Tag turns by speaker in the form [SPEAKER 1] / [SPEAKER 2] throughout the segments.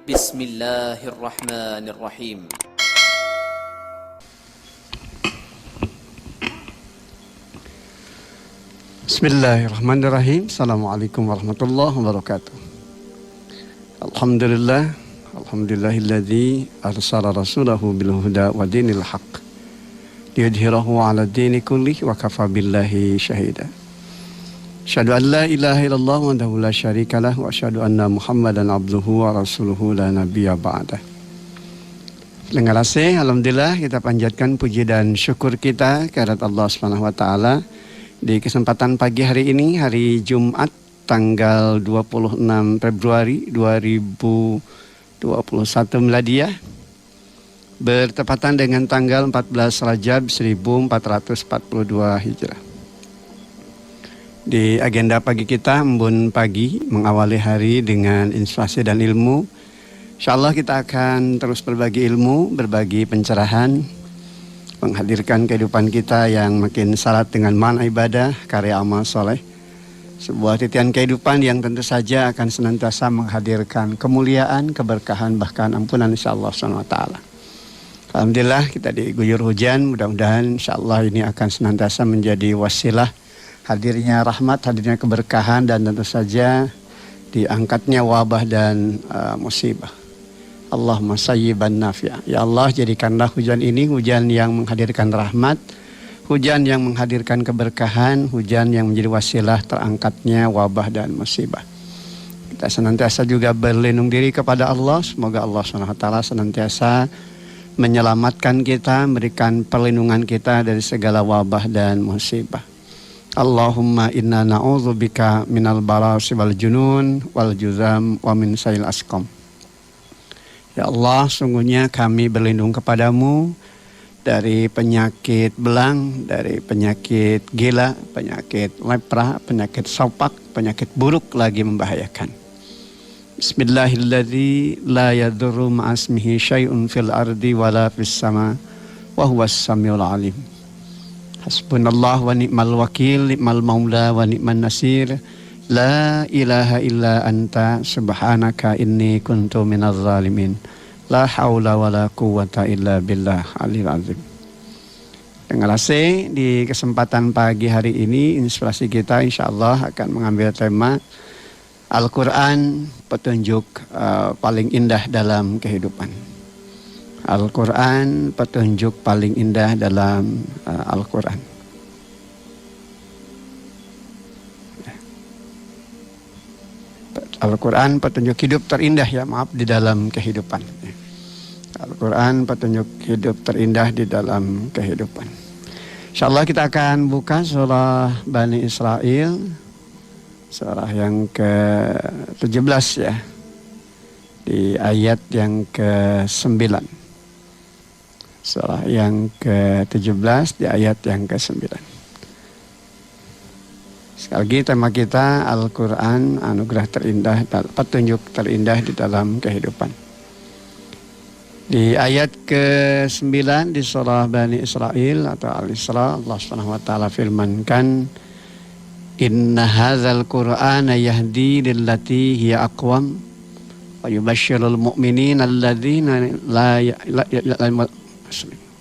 [SPEAKER 1] Bismillahirrahmanirrahim.
[SPEAKER 2] Bismillahirrahmanirrahim. Assalamualaikum warahmatullahi wabarakatuh. Alhamdulillahilladzi arsala rasulahu bil huda wa dinil haqq liyudhhirahu 'ala dini kullih wa kafa billahi syahida. Asyhadu an la ilaha illallah wahdahu la syarikalah wa asyhadu anna Muhammadan abduhu wa rasuluhu la nabiyya ba'dah. Dengan kasih, alhamdulillah kita panjatkan puji dan syukur kita kehadirat Allah Subhanahu wa taala di kesempatan pagi hari ini, hari Jumat tanggal 26 Februari 2021 Miladiah, bertepatan dengan tanggal 14 Rajab 1442 Hijrah. Di agenda pagi kita, Embun Pagi, mengawali hari dengan inspirasi dan ilmu. InsyaAllah kita akan terus berbagi ilmu, berbagi pencerahan, menghadirkan kehidupan kita yang makin syarat dengan makna ibadah, karya amal soleh. Sebuah titian kehidupan yang tentu saja akan senantiasa menghadirkan kemuliaan, keberkahan, bahkan ampunan insyaAllah SWT. Alhamdulillah kita diguyur hujan, mudah-mudahan insyaAllah ini akan senantiasa menjadi wasilah hadirnya rahmat, hadirnya keberkahan, dan tentu saja diangkatnya wabah dan musibah. Allahumma sayyiban nafi'ah. Ya Allah, jadikanlah hujan ini hujan yang menghadirkan rahmat, hujan yang menghadirkan keberkahan, hujan yang menjadi wasilah terangkatnya wabah dan musibah. Kita senantiasa juga berlindung diri kepada Allah. Semoga Allah SWT senantiasa menyelamatkan kita, memberikan perlindungan kita dari segala wabah dan musibah. Allahumma inna na'udzubika minal barasi wal junun wal juzam wa min sayil asqam. Ya Allah, sungguhnya kami berlindung kepadamu dari penyakit belang, dari penyakit gila, penyakit lepra, penyakit sopak, penyakit buruk lagi membahayakan. Bismillahilladzi la yadurru ma'asmihi syai'un fil ardi wala fis sama wa huwas samiul alim. Hasbunallah wa ni'mal wakil, ni'mal maula wa ni'man nasir. La ilaha illa anta subhanaka inni kuntu minaz zalimin. La haula wa la quwwata illa billah alil azim. Dengan kasih, di kesempatan pagi hari ini inspirasi kita insyaallah akan mengambil tema Al-Quran, petunjuk paling indah dalam kehidupan. Al-Quran, petunjuk paling indah dalam Al-Quran. Al-Quran, petunjuk hidup terindah di dalam kehidupan. Al-Quran, petunjuk hidup terindah di dalam kehidupan. InsyaAllah kita akan buka surah Bani Israel, surah yang ke-17 ya, di ayat yang ke-9. Surah yang ke-17 di ayat yang ke-9. Sekali lagi tema kita Al-Quran, anugerah terindah, petunjuk terindah di dalam kehidupan. Di ayat ke-9 di surah Bani Israel atau Al-Isra, Allah SWT firmankan, Inna hadzal Qur'ana yahdi lillati hiya aqwam wa yubashshirul mu'minina alladzina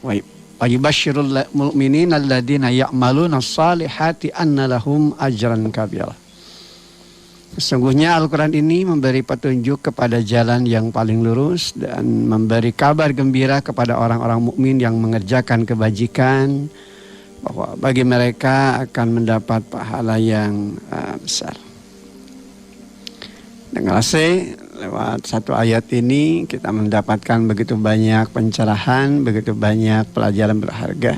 [SPEAKER 2] wa yubashshirul mu'minina alladzina ya'maluna shalihati anna lahum ajran kabira. Sesungguhnya Al-Quran ini memberi petunjuk kepada jalan yang paling lurus dan memberi kabar gembira kepada orang-orang mukmin yang mengerjakan kebajikan, bahwa bagi mereka akan mendapat pahala yang besar. Dengan kasih, lewat satu ayat ini kita mendapatkan begitu banyak pencerahan, begitu banyak pelajaran berharga.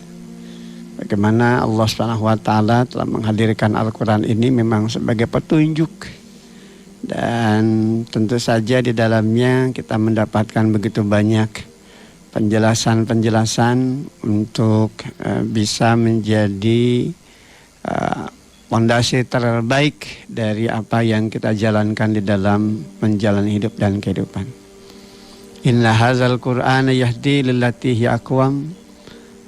[SPEAKER 2] Bagaimana Allah SWT telah menghadirkan Al-Quran ini memang sebagai petunjuk. Dan tentu saja di dalamnya kita mendapatkan begitu banyak penjelasan-penjelasan untuk bisa menjadi fondasi terbaik dari apa yang kita jalankan di dalam menjalani hidup dan kehidupan. Inna hadzal Qur'ana yahdi lillati hiya aqwam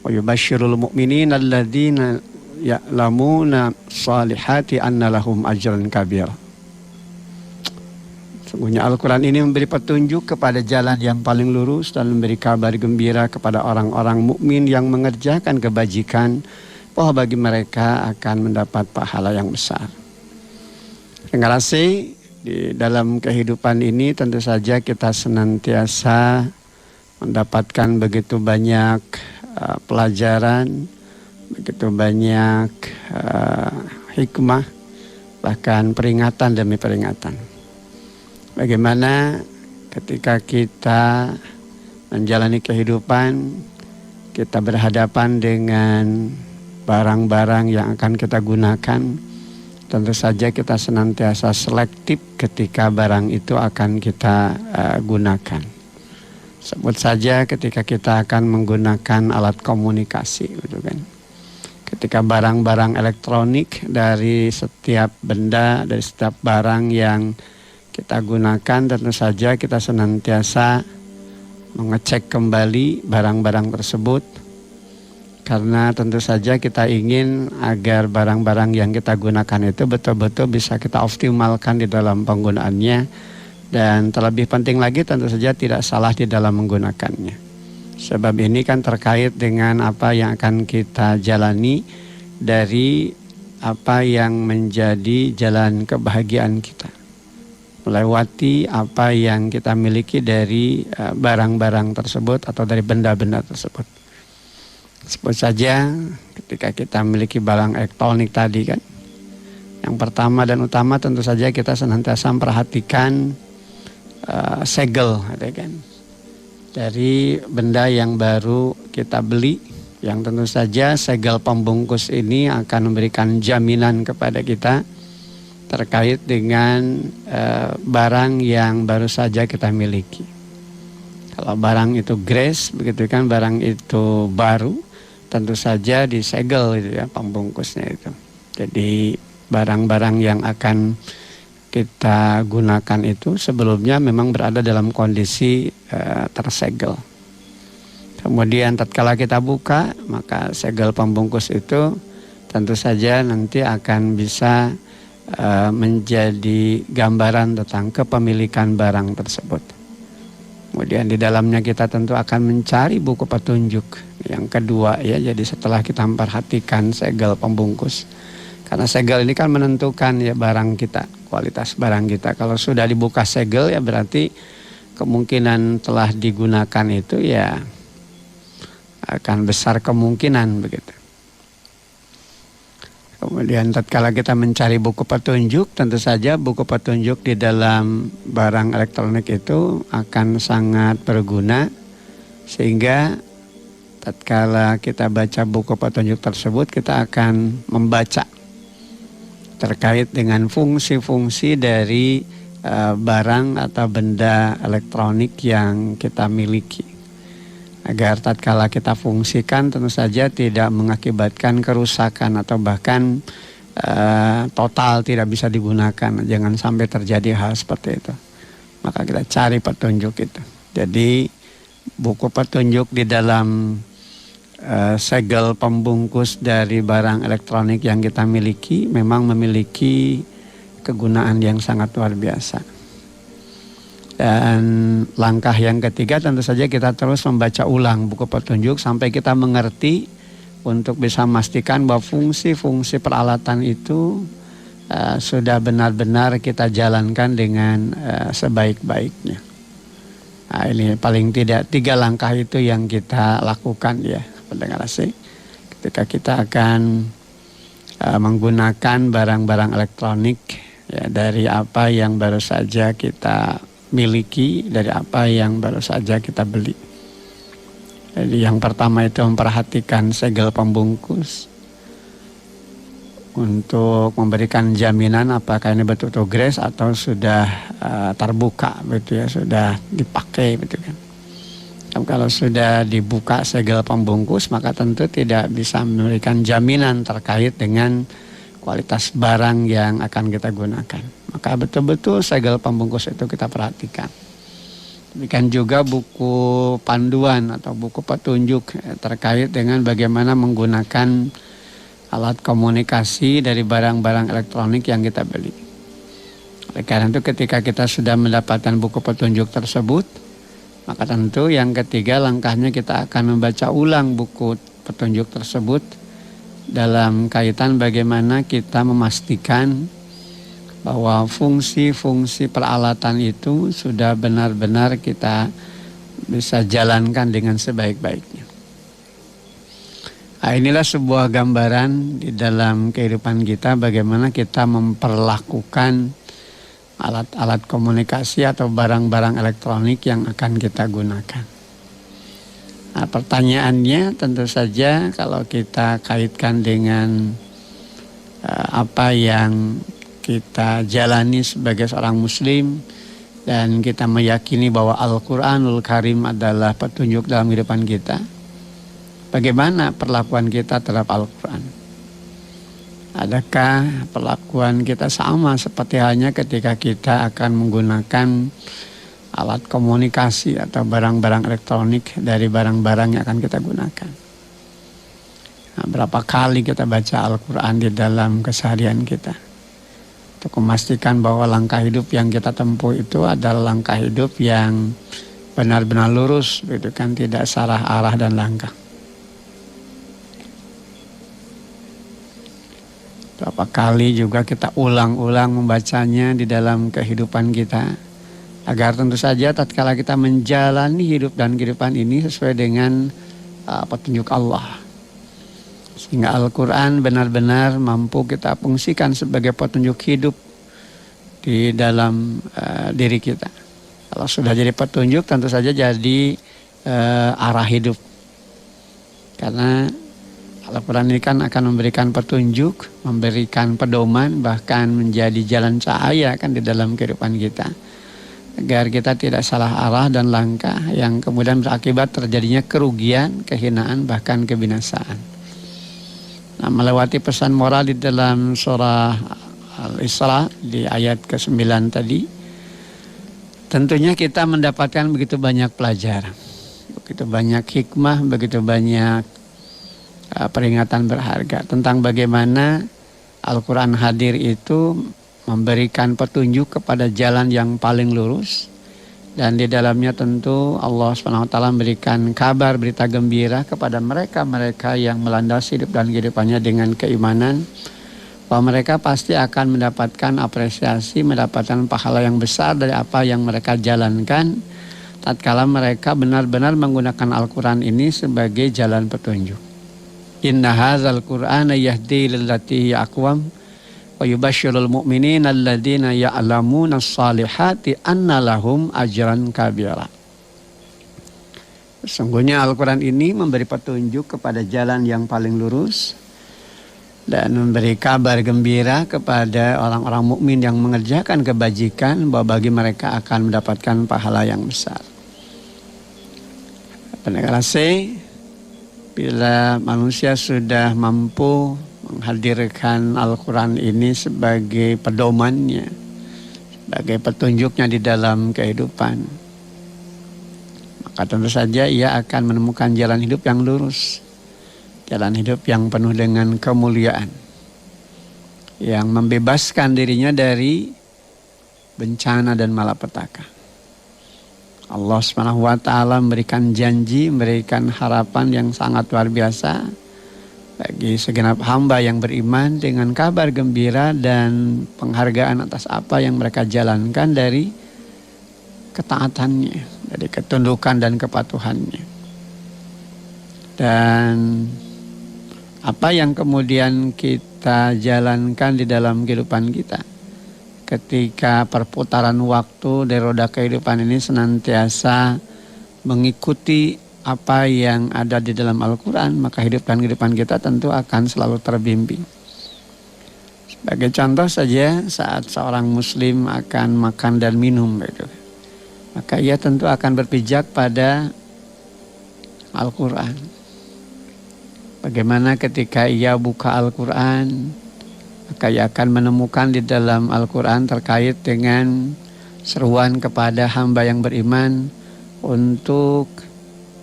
[SPEAKER 2] wa yubashshirul mu'minina alladzina ya'lamuna shalihati anna lahum ajran kabira. Sungguhnya Al-Quran ini memberi petunjuk kepada jalan yang paling lurus dan memberi kabar gembira kepada orang-orang mukmin yang mengerjakan kebajikan bahwa bagi mereka akan mendapat pahala yang besar. Terima kasih. Di dalam kehidupan ini tentu saja kita senantiasa mendapatkan begitu banyak pelajaran, begitu banyak hikmah, bahkan peringatan demi peringatan. Bagaimana ketika kita menjalani kehidupan, kita berhadapan dengan barang-barang yang akan kita gunakan. Tentu saja kita senantiasa selektif ketika barang itu akan kita gunakan. Sebut saja ketika kita akan menggunakan alat komunikasi, gitu kan. Ketika barang-barang elektronik dari setiap benda, dari setiap barang yang kita gunakan, tentu saja kita senantiasa mengecek kembali barang-barang tersebut. Karena tentu saja kita ingin agar barang-barang yang kita gunakan itu betul-betul bisa kita optimalkan di dalam penggunaannya. Dan terlebih penting lagi tentu saja tidak salah di dalam menggunakannya. Sebab ini kan terkait dengan apa yang akan kita jalani dari apa yang menjadi jalan kebahagiaan kita. Melewati apa yang kita miliki dari barang-barang tersebut atau dari benda-benda tersebut. Sebut saja ketika kita memiliki barang elektronik tadi kan, yang pertama dan utama tentu saja kita senantiasa memperhatikan segel, kan, dari benda yang baru kita beli, yang tentu saja segel pembungkus ini akan memberikan jaminan kepada kita terkait dengan barang yang baru saja kita miliki. Kalau barang itu grace, begitu kan, barang itu baru, tentu saja disegel itu ya pembungkusnya itu. Jadi barang-barang yang akan kita gunakan itu sebelumnya memang berada dalam kondisi tersegel. Kemudian tatkala kita buka, maka segel pembungkus itu tentu saja nanti akan bisa menjadi gambaran tentang kepemilikan barang tersebut. Kemudian di dalamnya kita tentu akan mencari buku petunjuk. Yang kedua ya, jadi setelah kita memperhatikan segel pembungkus, karena segel ini kan menentukan ya barang kita, kualitas barang kita. Kalau sudah dibuka segel ya berarti kemungkinan telah digunakan itu ya akan besar kemungkinan begitu. Kemudian tatkala kita mencari buku petunjuk, tentu saja buku petunjuk di dalam barang elektronik itu akan sangat berguna, sehingga tatkala kita baca buku petunjuk tersebut, kita akan membaca terkait dengan fungsi-fungsi dari barang atau benda elektronik yang kita miliki. Agar tatkala kita fungsikan tentu saja tidak mengakibatkan kerusakan atau bahkan total tidak bisa digunakan. Jangan sampai terjadi hal seperti itu. Maka kita cari petunjuk itu. Jadi buku petunjuk di dalam segel pembungkus dari barang elektronik yang kita miliki memang memiliki kegunaan yang sangat luar biasa. Dan langkah yang ketiga tentu saja kita terus membaca ulang buku petunjuk sampai kita mengerti untuk bisa memastikan bahwa fungsi-fungsi peralatan itu sudah benar-benar kita jalankan dengan sebaik-baiknya. Nah, ini paling tidak 3 langkah itu yang kita lakukan ya pendengar asik. Ketika kita akan menggunakan barang-barang elektronik ya, dari apa yang baru saja kita miliki, dari apa yang baru saja kita beli. Jadi yang pertama itu memperhatikan segel pembungkus untuk memberikan jaminan apakah ini betul-betul grace atau sudah terbuka begitu ya, sudah dipakai begitu kan. Dan kalau sudah dibuka segel pembungkus maka tentu tidak bisa memberikan jaminan terkait dengan kualitas barang yang akan kita gunakan. Maka betul-betul segel pembungkus itu kita perhatikan. Demikian juga buku panduan atau buku petunjuk terkait dengan bagaimana menggunakan alat komunikasi dari barang-barang elektronik yang kita beli. Oleh karena itu ketika kita sudah mendapatkan buku petunjuk tersebut, maka tentu yang ketiga langkahnya kita akan membaca ulang buku petunjuk tersebut dalam kaitan bagaimana kita memastikan bahwa fungsi-fungsi peralatan itu sudah benar-benar kita bisa jalankan dengan sebaik-baiknya. Nah, inilah sebuah gambaran di dalam kehidupan kita bagaimana kita memperlakukan alat-alat komunikasi atau barang-barang elektronik yang akan kita gunakan. Nah, pertanyaannya tentu saja kalau kita kaitkan dengan apa yang kita jalani sebagai seorang muslim dan kita meyakini bahwa Al-Quranul Karim adalah petunjuk dalam kehidupan kita. Bagaimana perlakuan kita terhadap Al-Quran? Adakah perlakuan kita sama seperti halnya ketika kita akan menggunakan alat komunikasi atau barang-barang elektronik dari barang-barang yang akan kita gunakan? Nah, berapa kali kita baca Al-Quran di dalam keseharian kita? Untuk memastikan bahwa langkah hidup yang kita tempuh itu adalah langkah hidup yang benar-benar lurus, gitu kan, tidak salah arah dan langkah. Berapa kali juga kita ulang-ulang membacanya di dalam kehidupan kita, agar tentu saja tatkala kita menjalani hidup dan kehidupan ini sesuai dengan petunjuk Allah. Sehingga Al-Quran benar-benar mampu kita fungsikan sebagai petunjuk hidup di dalam diri kita. Kalau sudah jadi petunjuk tentu saja jadi arah hidup. Karena Al-Quran ini kan akan memberikan petunjuk, memberikan pedoman, bahkan menjadi jalan cahaya kan di dalam kehidupan kita. Agar kita tidak salah arah dan langkah yang kemudian berakibat terjadinya kerugian, kehinaan, bahkan kebinasaan. Nah, melewati pesan moral di dalam surah Al-Isra di ayat ke-9 tadi, tentunya kita mendapatkan begitu banyak pelajaran, begitu banyak hikmah, begitu banyak peringatan berharga tentang bagaimana Al-Quran hadir itu memberikan petunjuk kepada jalan yang paling lurus. Dan di dalamnya tentu Allah SWT memberikan kabar, berita gembira kepada mereka-mereka yang melandasi hidup dan kehidupannya dengan keimanan, bahwa mereka pasti akan mendapatkan apresiasi, mendapatkan pahala yang besar dari apa yang mereka jalankan tatkala mereka benar-benar menggunakan Al-Quran ini sebagai jalan petunjuk. Inna hadzal Qur'ana yahdi lillati hiya aqwam wa yubasysyirul mu'minina alladzina ya'lamuna shalihati anna lahum ajran kabira. Sesungguhnya Al-Quran ini memberi petunjuk kepada jalan yang paling lurus dan memberi kabar gembira kepada orang-orang mukmin yang mengerjakan kebajikan bahwa bagi mereka akan mendapatkan pahala yang besar. Pendengar AC, bila manusia sudah mampu menghadirkan Al-Quran ini sebagai pedomannya, sebagai petunjuknya di dalam kehidupan, maka tentu saja ia akan menemukan jalan hidup yang lurus, jalan hidup yang penuh dengan kemuliaan, yang membebaskan dirinya dari bencana dan malapetaka. Allah SWT memberikan janji, memberikan harapan yang sangat luar biasa bagi segenap hamba yang beriman dengan kabar gembira dan penghargaan atas apa yang mereka jalankan dari ketaatannya, dari ketundukan dan kepatuhannya. Dan apa yang kemudian kita jalankan di dalam kehidupan kita ketika perputaran waktu dari roda kehidupan ini senantiasa mengikuti apa yang ada di dalam Al-Quran, maka hidup dan kehidupan kita tentu akan selalu terbimbing. Sebagai contoh saja, saat seorang muslim akan makan dan minum, maka ia tentu akan berpijak pada Al-Quran. Bagaimana ketika ia buka Al-Quran, maka ia akan menemukan di dalam Al-Quran terkait dengan seruan kepada hamba yang beriman untuk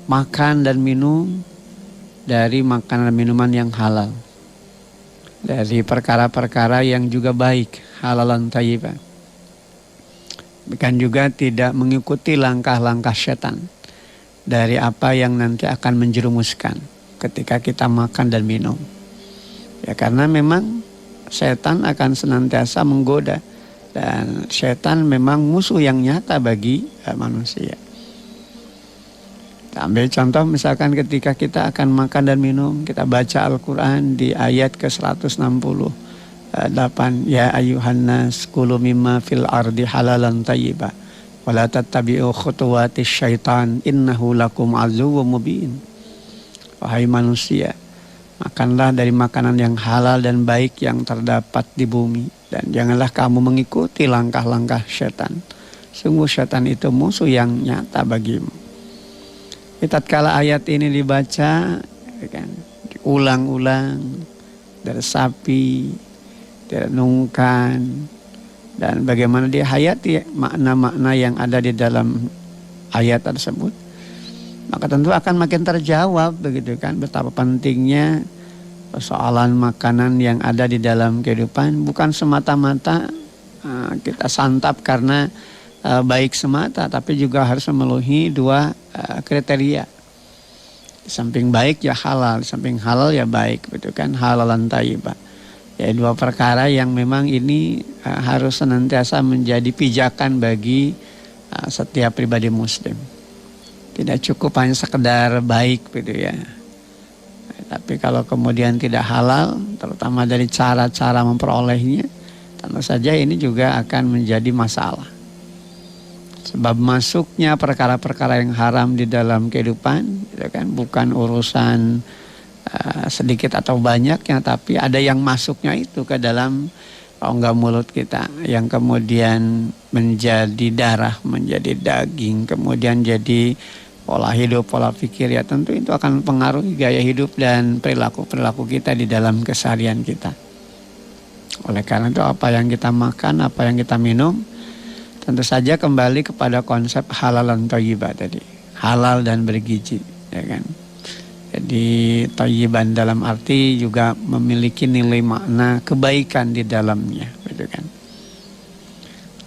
[SPEAKER 2] makan dan minum dari makanan dan minuman yang halal, dari perkara-perkara yang juga baik, halalan thayyiban. Bukan juga tidak mengikuti langkah-langkah setan dari apa yang nanti akan menjerumuskan ketika kita makan dan minum. Ya karena memang setan akan senantiasa menggoda dan setan memang musuh yang nyata bagi manusia. Kita ambil contoh misalkan ketika kita akan makan dan minum, kita baca Al-Quran di ayat ke-168, ya ayuhan nas kulu mimma fil ardi halalan tayyiba wala tattabi'u khutuwatis syaitan innahu lakum aduwwum mubin. Wahai manusia, makanlah dari makanan yang halal dan baik yang terdapat di bumi, dan janganlah kamu mengikuti langkah-langkah syaitan. Sungguh syaitan itu musuh yang nyata bagimu. Tatkala ayat ini dibaca, kan, diulang-ulang, diresapi, direnungkan, dan bagaimana dia hayati makna-makna yang ada di dalam ayat tersebut, maka tentu akan makin terjawab begitu kan, betapa pentingnya persoalan makanan yang ada di dalam kehidupan. Bukan semata-mata kita santap karena baik semata, tapi juga harus memenuhi dua kriteria. Di samping baik ya halal, di samping halal ya baik, betul kan, halalan thayyibah. Ya dua perkara yang memang ini harus senantiasa menjadi pijakan bagi setiap pribadi muslim. Tidak cukup hanya sekedar baik gitu ya. Tapi kalau kemudian tidak halal, terutama dari cara-cara memperolehnya, tentu saja ini juga akan menjadi masalah. Sebab masuknya perkara-perkara yang haram di dalam kehidupan, gitu kan, bukan urusan sedikit atau banyaknya, tapi ada yang masuknya itu ke dalam rongga mulut kita, yang kemudian menjadi darah, menjadi daging, kemudian jadi pola hidup, pola pikir. Ya tentu itu akan mempengaruhi gaya hidup dan perilaku-perilaku kita di dalam keseharian kita. Oleh karena itu apa yang kita makan, apa yang kita minum, tentu saja kembali kepada konsep halalan thayyibah tadi, halal dan bergizi, ya kan. Jadi thayyiban dalam arti juga memiliki nilai makna kebaikan di dalamnya, gitu kan.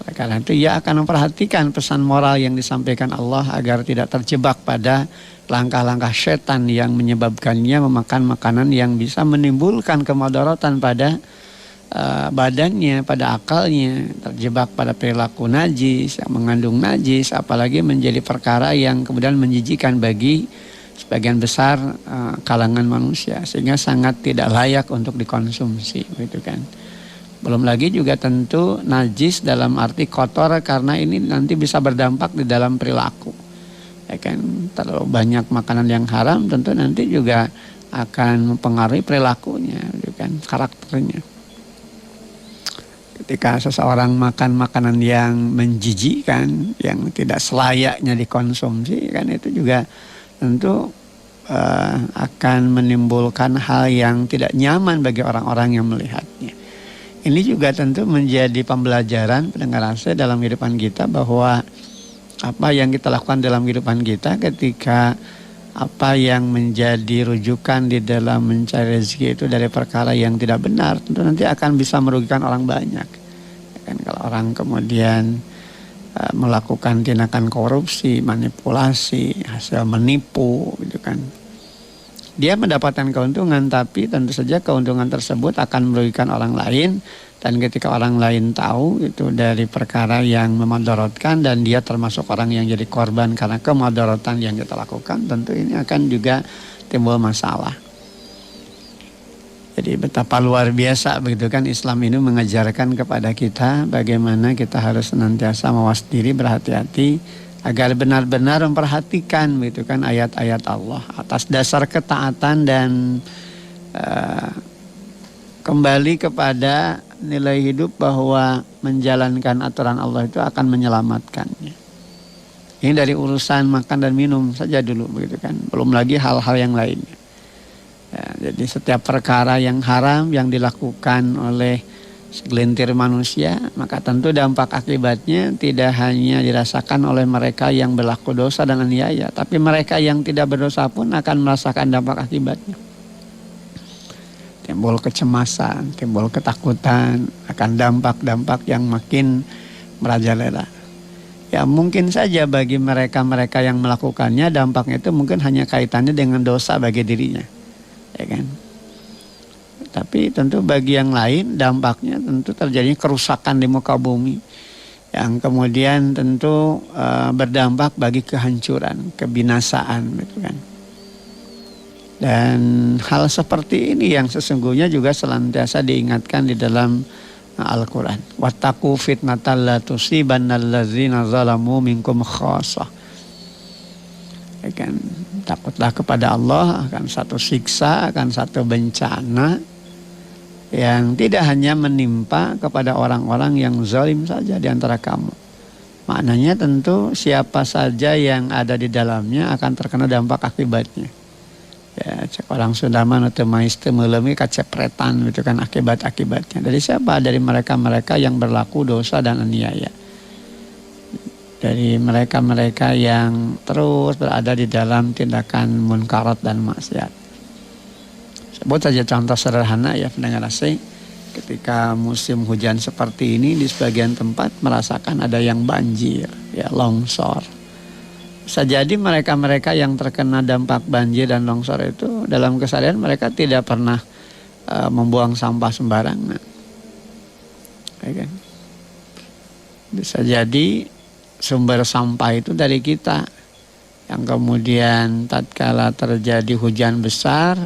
[SPEAKER 2] Oleh karena itu ia akan memperhatikan pesan moral yang disampaikan Allah agar tidak terjebak pada langkah-langkah setan yang menyebabkannya memakan makanan yang bisa menimbulkan kemudaratan pada badannya, pada akalnya, terjebak pada perilaku najis, yang mengandung najis, apalagi menjadi perkara yang kemudian menjijikan bagi sebagian besar kalangan manusia, sehingga sangat tidak layak untuk dikonsumsi, gitu kan. Belum lagi juga tentu najis dalam arti kotor, karena ini nanti bisa berdampak di dalam perilaku, ya kan. Terlalu banyak makanan yang haram tentu nanti juga akan mempengaruhi perilakunya, gitu kan, karakternya. Ketika seseorang makan makanan yang menjijikkan, yang tidak selayaknya dikonsumsi, kan itu juga tentu akan menimbulkan hal yang tidak nyaman bagi orang-orang yang melihatnya. Ini juga tentu menjadi pembelajaran pendengar rasa dalam kehidupan kita, bahwa apa yang kita lakukan dalam kehidupan kita ketika apa yang menjadi rujukan di dalam mencari rezeki itu dari perkara yang tidak benar, tentu nanti akan bisa merugikan orang banyak. Kan kalau orang kemudian melakukan tindakan korupsi, manipulasi, hasil menipu, gitu kan, dia mendapatkan keuntungan, tapi tentu saja keuntungan tersebut akan merugikan orang lain. Dan ketika orang lain tahu itu dari perkara yang memudaratkan, dan dia termasuk orang yang jadi korban karena kemudaratan yang kita lakukan, tentu ini akan juga timbul masalah. Jadi betapa luar biasa begitu kan Islam ini mengajarkan kepada kita bagaimana kita harus senantiasa mawas diri, berhati-hati agar benar-benar memperhatikan begitu kan ayat-ayat Allah atas dasar ketaatan dan kembali kepada nilai hidup, bahwa menjalankan aturan Allah itu akan menyelamatkannya. Ini dari urusan makan dan minum saja dulu begitu kan, belum lagi hal-hal yang lainnya. Ya, jadi setiap perkara yang haram yang dilakukan oleh segelintir manusia, maka tentu dampak akibatnya tidak hanya dirasakan oleh mereka yang berlaku dosa dan aniaya, tapi mereka yang tidak berdosa pun akan merasakan dampak akibatnya. Timbul kecemasan, timbul ketakutan akan dampak-dampak yang makin merajalela.
[SPEAKER 1] Ya mungkin saja bagi mereka-mereka yang melakukannya dampaknya itu mungkin hanya kaitannya dengan dosa bagi dirinya, ya kan. Tapi tentu bagi yang lain dampaknya tentu terjadinya kerusakan di muka bumi yang kemudian tentu berdampak bagi kehancuran, kebinasaan, gitu kan. Dan hal seperti ini yang sesungguhnya juga senantiasa diingatkan di dalam Al-Quran. Wattaqu fitnatal la tusibannal ladzina zalamu minkum khassah. Ya kan? Takutlah kepada Allah akan satu siksa, akan satu bencana yang tidak hanya menimpa kepada orang-orang yang zalim saja di antara kamu. Maknanya tentu siapa saja yang ada di dalamnya akan terkena dampak akibatnya. Ya, cek orang Sunda mah teu mais teu meuleuh kacepretan gitu kan akibat-akibatnya. Dari siapa? Dari mereka-mereka yang berlaku dosa dan aniaya. Dari mereka-mereka yang terus berada di dalam tindakan munkarat dan maksiat. Sebut saja contoh sederhana ya pendengar asing. Ketika musim hujan seperti ini di sebagian tempat merasakan ada yang banjir, ya longsor. Bisa jadi mereka-mereka yang terkena dampak banjir dan longsor itu dalam keseharian mereka tidak pernah membuang sampah sembarangan. Ya kan? Bisa jadi sumber sampah itu dari kita yang kemudian tatkala terjadi hujan besar,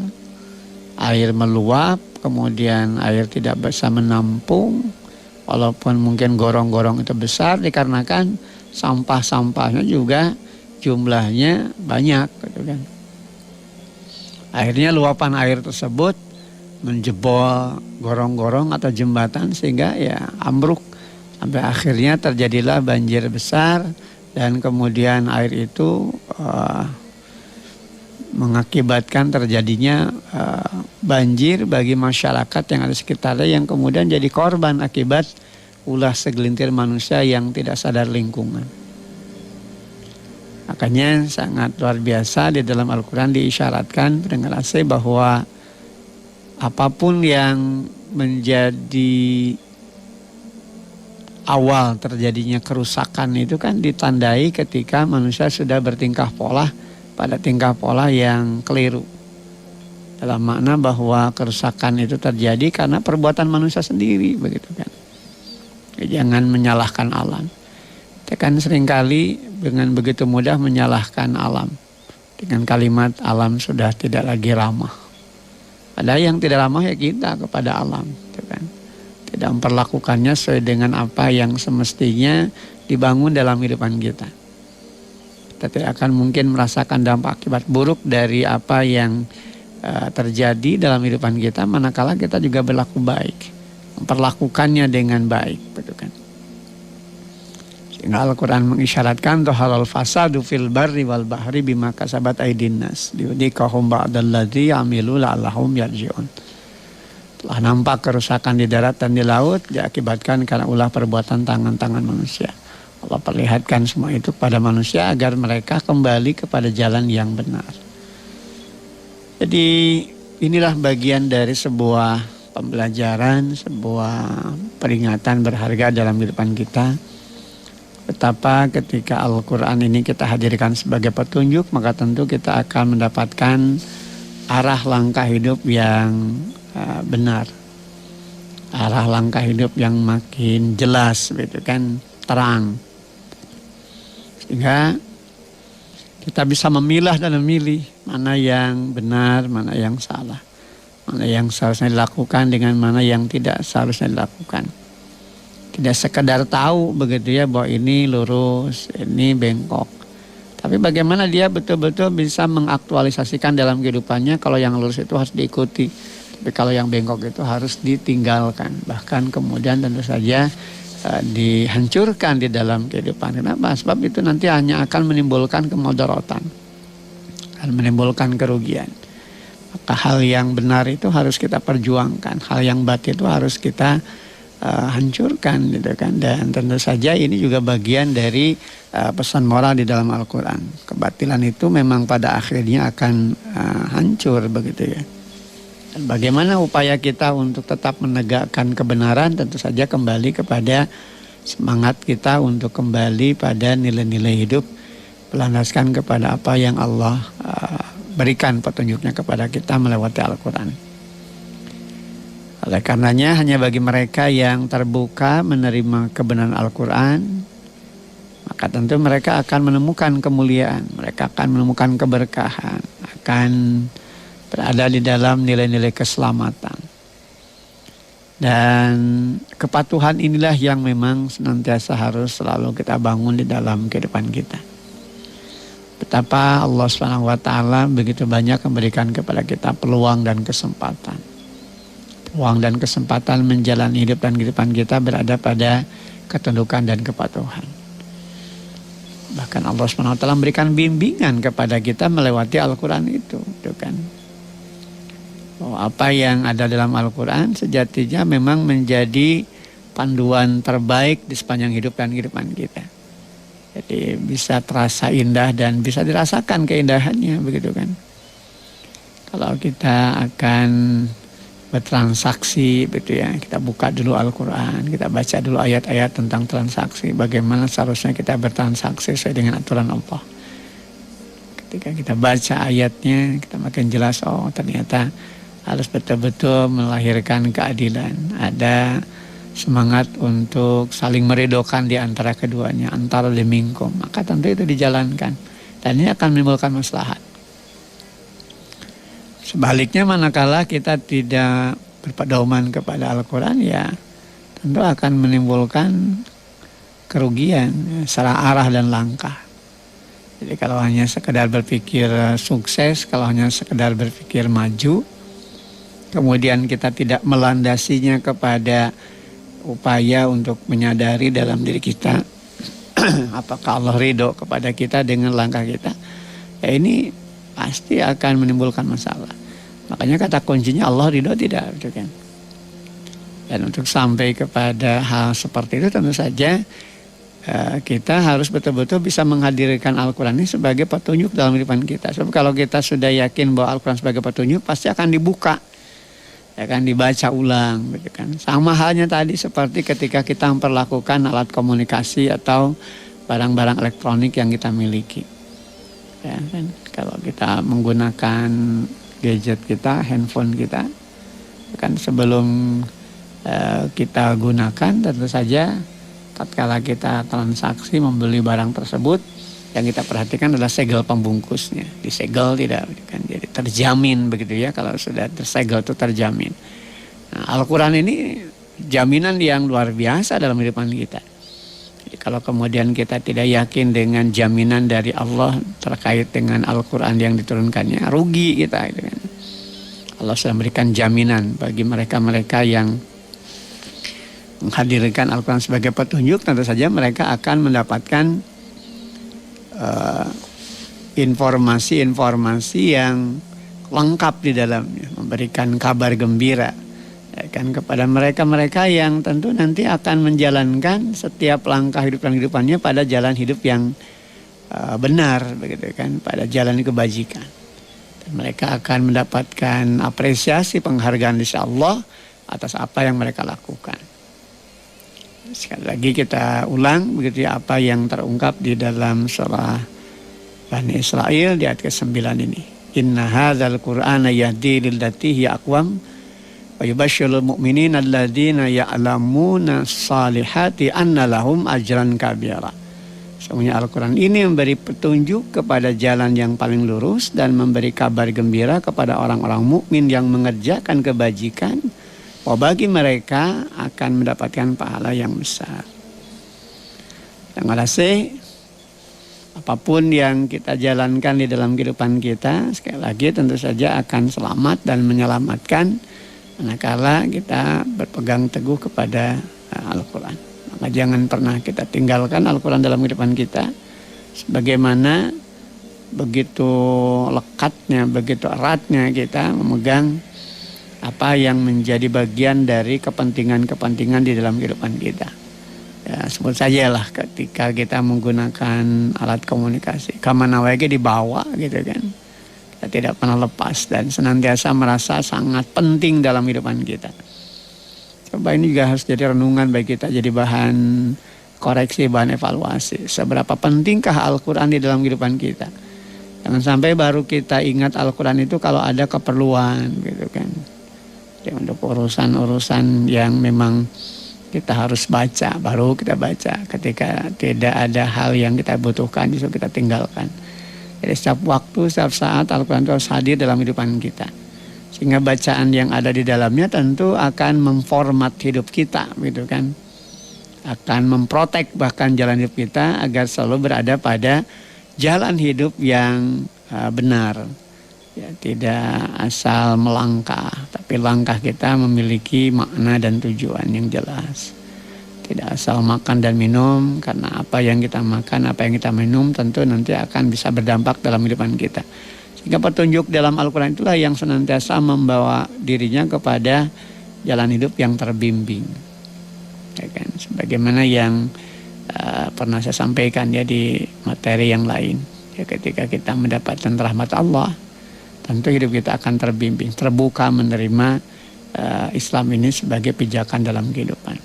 [SPEAKER 1] air meluap, kemudian air tidak bisa menampung, walaupun mungkin gorong-gorong itu besar dikarenakan sampah-sampahnya juga jumlahnya banyak, gitu kan. Akhirnya luapan air tersebut menjebol gorong-gorong atau jembatan sehingga ya ambruk sampai akhirnya terjadilah banjir besar dan kemudian air itu mengakibatkan terjadinya banjir bagi masyarakat yang ada sekitarnya yang kemudian jadi korban akibat ulah segelintir manusia yang tidak sadar lingkungan. Makanya sangat luar biasa di dalam Al-Quran diisyaratkan dengan asli bahwa apapun yang menjadi awal terjadinya kerusakan itu kan ditandai ketika manusia sudah bertingkah pola pada tingkah pola yang keliru. Dalam makna bahwa kerusakan itu terjadi karena perbuatan manusia sendiri, begitu kan. Jangan menyalahkan alam. Kita kan seringkali dengan begitu mudah menyalahkan alam. Dengan kalimat alam sudah tidak lagi ramah. Padahal yang tidak ramah ya kita kepada alam. Gitu kan. Tidak memperlakukannya sesuai dengan apa yang semestinya dibangun dalam kehidupan kita. Kita tidak akan mungkin merasakan dampak akibat buruk dari apa yang terjadi dalam kehidupan kita manakala kita juga berlaku baik. Memperlakukannya dengan baik. Gitu kan. Sehingga Al-Quran mengisyaratkan dhaharal fasadu fil barri wal bahri bima kasabat aydin nas liyudhiqahum ba'dalladzi amilu la'allahum yarji'un. Telah nampak kerusakan di darat dan di laut diakibatkan karena ulah perbuatan tangan-tangan manusia. Allah perlihatkan semua itu kepada manusia agar mereka kembali kepada jalan yang benar. Jadi inilah bagian dari sebuah pembelajaran, sebuah peringatan berharga dalam kehidupan kita. Betapa ketika Al-Quran ini kita hadirkan sebagai petunjuk, maka tentu kita akan mendapatkan arah langkah hidup yang benar. Arah langkah hidup yang makin jelas, gitu kan, terang. Sehingga kita bisa memilah dan memilih mana yang benar, mana yang salah. Mana yang seharusnya dilakukan dengan mana yang tidak seharusnya dilakukan. Tidak sekedar tahu begitu ya bahwa ini lurus, ini bengkok. Tapi bagaimana dia betul-betul bisa mengaktualisasikan dalam kehidupannya kalau yang lurus itu harus diikuti. Tapi kalau yang bengkok itu harus ditinggalkan. Bahkan kemudian tentu saja dihancurkan di dalam kehidupan. Kenapa? Sebab itu nanti hanya akan menimbulkan kemudaratan. Akan menimbulkan kerugian. Maka hal yang benar itu harus kita perjuangkan. Hal yang batil itu harus kita hancurkan gitu kan. Dan tentu saja ini juga bagian dari pesan moral di dalam Al-Quran. Kebatilan itu memang pada akhirnya akan hancur begitu ya. Dan bagaimana upaya kita untuk tetap menegakkan kebenaran, tentu saja kembali kepada semangat kita untuk kembali pada nilai-nilai hidup berlandaskan kepada apa yang Allah berikan petunjuknya kepada kita melewati Al-Quran. Oleh karenanya hanya bagi mereka yang terbuka menerima kebenaran Al-Quran, maka tentu mereka akan menemukan kemuliaan, mereka akan menemukan keberkahan, akan berada di dalam nilai-nilai keselamatan. Dan kepatuhan inilah yang memang senantiasa harus selalu kita bangun di dalam kehidupan kita. Betapa Allah SWT begitu banyak memberikan kepada kita peluang dan kesempatan. Peluang dan kesempatan menjalani hidup dan kehidupan kita berada pada ketundukan dan kepatuhan. Bahkan Allah SWT memberikan bimbingan kepada kita melewati Al-Quran itu kan. Bahwa apa yang ada dalam Al-Quran sejatinya memang menjadi panduan terbaik di sepanjang hidup dan kehidupan kita. Jadi bisa terasa indah dan bisa dirasakan keindahannya, begitu kan. Kalau kita akan bertransaksi, begitu ya, kita buka dulu Al-Quran, kita baca dulu ayat-ayat tentang transaksi, bagaimana seharusnya kita bertransaksi sesuai dengan aturan Allah. Ketika kita baca ayatnya, kita makin jelas, oh ternyata harus betul-betul melahirkan keadilan. Ada semangat untuk saling meridhokan di antara keduanya, antara limingkum, maka tentu itu dijalankan dan ini akan menimbulkan maslahat. Sebaliknya manakala kita tidak berpedoman kepada Al-Quran, ya tentu akan menimbulkan kerugian secara arah dan langkah. Jadi kalau hanya sekedar berpikir sukses, kalau hanya sekedar berpikir maju, kemudian kita tidak melandasinya kepada upaya untuk menyadari dalam diri kita apakah Allah ridho kepada kita dengan langkah kita, ya ini pasti akan menimbulkan masalah. Makanya kata kuncinya Allah ridho tidak, gitu kan. Dan untuk sampai kepada hal seperti itu tentu saja kita harus betul-betul bisa menghadirkan Al-Quran ini sebagai petunjuk dalam kehidupan kita. Sebab kalau kita sudah yakin bahwa Al-Quran sebagai petunjuk, pasti akan dibuka, akan dibaca ulang, gitu kan. Sama halnya tadi seperti ketika kita memperlakukan alat komunikasi atau barang-barang elektronik yang kita miliki. Ya kan, kalau kita menggunakan gadget kita, handphone kita, kan sebelum kita gunakan tentu saja tatkala kita transaksi membeli barang tersebut, yang kita perhatikan adalah segel pembungkusnya. Disegel tidak, kan, jadi terjamin begitu ya, kalau sudah tersegel itu terjamin. Nah, Al-Quran ini jaminan yang luar biasa dalam kehidupan kita. Jadi kalau kemudian kita tidak yakin dengan jaminan dari Allah terkait dengan Al-Quran yang diturunkannya, rugi kita, gitu kan. Allah sudah memberikan jaminan bagi mereka-mereka yang menghadirkan Al-Quran sebagai petunjuk, tentu saja mereka akan mendapatkan informasi-informasi yang lengkap di dalamnya, memberikan kabar gembira, ya kan, kepada mereka-mereka yang tentu nanti akan menjalankan setiap langkah hidup dan kehidupannya pada jalan hidup yang benar, begitu kan, pada jalan kebajikan. Dan mereka akan mendapatkan apresiasi, penghargaan insya Allah atas apa yang mereka lakukan. Sekali lagi kita ulang begitu ya, apa yang terungkap di dalam surah Bani Israil di ayat ke-9 ini. Inna hadzal Qur'ana yahdi lillati hiya aqwam wa yubasyshirul mu'minina alladzina ya'lamuna shalihati anna lahum ajran kabira. Sesungguhnya Al-Quran ini memberi petunjuk kepada jalan yang paling lurus dan memberi kabar gembira kepada orang-orang mukmin yang mengerjakan kebajikan. Bagi mereka akan mendapatkan pahala yang besar. Terima kasih. Apapun yang kita jalankan di dalam kehidupan kita, sekali lagi tentu saja akan selamat dan menyelamatkan manakala kita berpegang teguh kepada Al-Quran. Maka jangan pernah kita tinggalkan Al-Quran dalam kehidupan kita. Sebagaimana begitu lekatnya, begitu eratnya kita memegang apa yang menjadi bagian dari kepentingan-kepentingan di dalam kehidupan kita. Ya, sebut sajalah ketika kita menggunakan alat komunikasi, kemana wae dibawa, gitu kan. Kita tidak pernah lepas dan senantiasa merasa sangat penting dalam kehidupan kita. Coba ini juga harus jadi renungan bagi kita, jadi bahan koreksi, bahan evaluasi. Seberapa pentingkah Al-Quran di dalam kehidupan kita. Jangan sampai baru kita ingat Al-Quran itu kalau ada keperluan gitu kan. Ya, untuk urusan-urusan yang memang kita harus baca, baru kita baca. Ketika tidak ada hal yang kita butuhkan, justru kita tinggalkan. Jadi setiap waktu, setiap saat Al-Quran itu harus hadir dalam kehidupan kita. Sehingga bacaan yang ada di dalamnya tentu akan memformat hidup kita gitu kan. Akan memprotek bahkan jalan hidup kita agar selalu berada pada jalan hidup yang benar. Ya, tidak asal melangkah, tapi langkah kita memiliki makna dan tujuan yang jelas. Tidak asal makan dan minum, karena apa yang kita makan, apa yang kita minum tentu nanti akan bisa berdampak dalam kehidupan kita. Sehingga petunjuk dalam Al-Quran itulah yang senantiasa membawa dirinya kepada jalan hidup yang terbimbing. Ya kan? Sebagaimana yang pernah saya sampaikan ya di materi yang lain. Ya, ketika kita mendapatkan rahmat Allah, tentu hidup kita akan terbimbing, terbuka menerima Islam ini sebagai pijakan dalam kehidupan.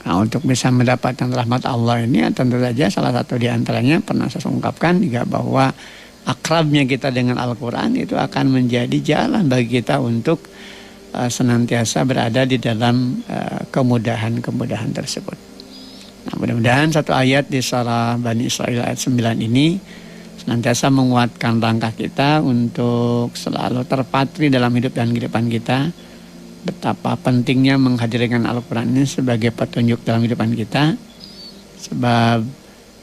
[SPEAKER 1] Nah, untuk bisa mendapatkan rahmat Allah ini, tentu saja salah satu di antaranya pernah saya ungkapkan juga bahwa akrabnya kita dengan Al-Quran itu akan menjadi jalan bagi kita untuk senantiasa berada di dalam kemudahan-kemudahan tersebut. Nah, mudah-mudahan satu ayat di surah Bani Israil ayat 9 ini senantiasa menguatkan langkah kita untuk selalu terpatri dalam hidup dan kehidupan kita. Betapa pentingnya menghadirkan Al-Quran ini sebagai petunjuk dalam kehidupan kita. Sebab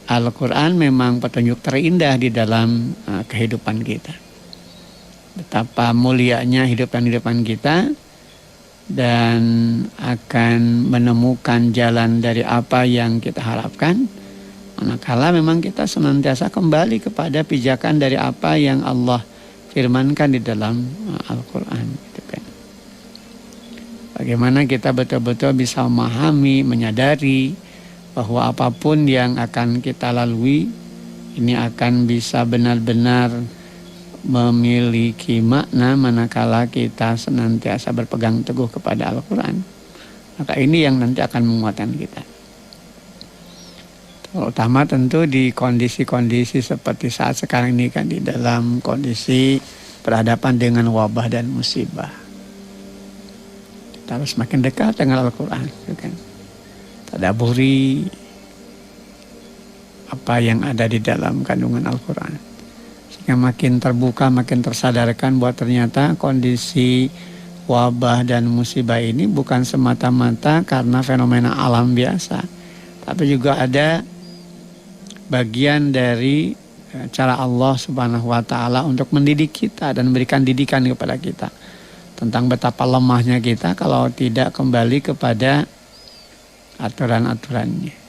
[SPEAKER 1] Al-Quran memang petunjuk terindah di dalam kehidupan kita. Betapa mulianya hidup dan kehidupan kita, dan akan menemukan jalan dari apa yang kita harapkan manakala memang kita senantiasa kembali kepada pijakan dari apa yang Allah firmankan di dalam Al-Quran gitu kan. Bagaimana kita betul-betul bisa memahami, menyadari bahwa apapun yang akan kita lalui ini akan bisa benar-benar memiliki makna manakala kita senantiasa berpegang teguh kepada Al-Quran. Maka ini yang nanti akan menguatkan kita. Terutama tentu di kondisi-kondisi seperti saat sekarang ini kan, di dalam kondisi berhadapan dengan wabah dan musibah. Kita harus makin dekat dengan Al-Quran. Kan? Tadaburi apa yang ada di dalam kandungan Al-Quran. Yang makin terbuka, makin tersadarkan bahwa ternyata kondisi wabah dan musibah ini bukan semata-mata karena fenomena alam biasa, tapi juga ada bagian dari cara Allah Subhanahu wa Ta'ala untuk mendidik kita dan memberikan didikan kepada kita tentang betapa lemahnya kita kalau tidak kembali kepada aturan-aturannya.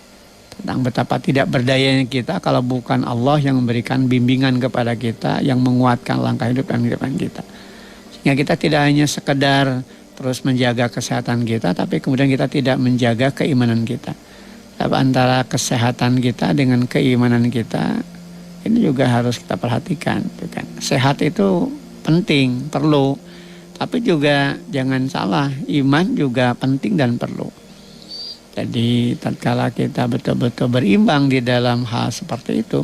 [SPEAKER 1] Tentang betapa tidak berdayanya kita kalau bukan Allah yang memberikan bimbingan kepada kita, yang menguatkan langkah hidup dan kehidupan kita. Sehingga kita tidak hanya sekedar terus menjaga kesehatan kita, tapi kemudian kita tidak menjaga keimanan kita. Tapi antara kesehatan kita dengan keimanan kita, ini juga harus kita perhatikan. Sehat itu penting, perlu. Tapi juga jangan salah, iman juga penting dan perlu. Jadi tatkala kita betul-betul berimbang di dalam hal seperti itu,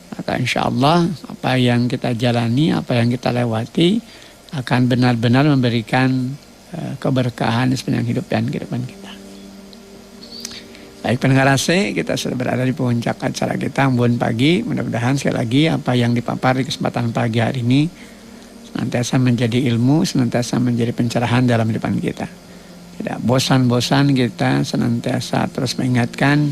[SPEAKER 1] maka insya Allah apa yang kita jalani, apa yang kita lewati akan benar-benar memberikan keberkahan sepanjang hidup dan kehidupan kita. Baik pendengar AC, kita sudah berada di puncak acara kita Embun Pagi. Mudah-mudahan sekali lagi apa yang dipapar di kesempatan pagi hari ini senantiasa menjadi ilmu, senantiasa menjadi pencerahan dalam kehidupan kita. Tidak bosan-bosan kita senantiasa terus mengingatkan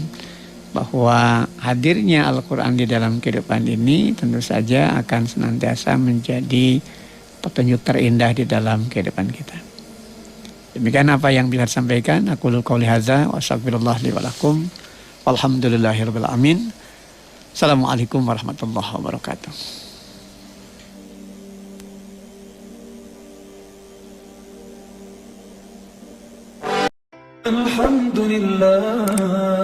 [SPEAKER 1] bahwa hadirnya Al-Quran di dalam kehidupan ini tentu saja akan senantiasa menjadi petunjuk terindah di dalam kehidupan kita. Demikian apa yang bisa disampaikan. Aku qouli hadza wa astaghfirullah li wa lakum. Walhamdulillahirabbil alamin. Assalamualaikum warahmatullahi wabarakatuh.
[SPEAKER 3] الحمد لله